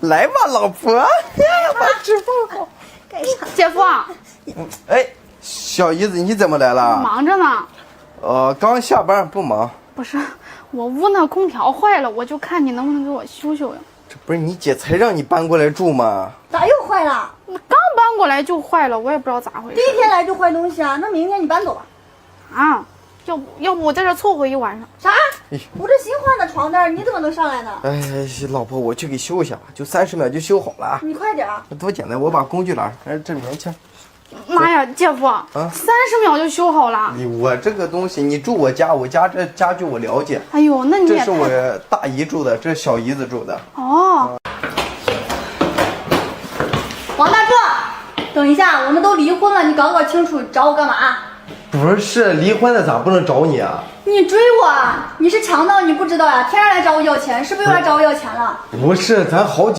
来吧，老婆，快吃饭吧。干啥？姐夫，哎，小姨子，你怎么来了？忙着呢。刚下班，不忙。不是，我屋那空调坏了，我就看你能不能给我修修呀。这不是你姐才让你搬过来住吗？咋又坏了？我刚搬过来就坏了，我也不知道咋回事。第一天来就坏东西啊？那明天你搬走吧。啊，要不我在这凑合一晚上。啥？我这新换的床单，你怎么能上来呢？哎，老婆，我去给修一下吧，就30秒就修好了。你快点啊！多简单，我把工具拿上，这里面去。妈呀，姐夫，30秒就修好了。我这个东西，你住我家，我家这家具我了解。哎呦，那你也这是我大姨住的，这是小姨子住的。哦。王大壮，等一下，我们都离婚了，你搞清楚找我干嘛？不是离婚了咋不能找你啊？你追我啊？你是强盗，你不知道呀？天天来找我要钱，是不是又来找我要钱了？不是，咱好几。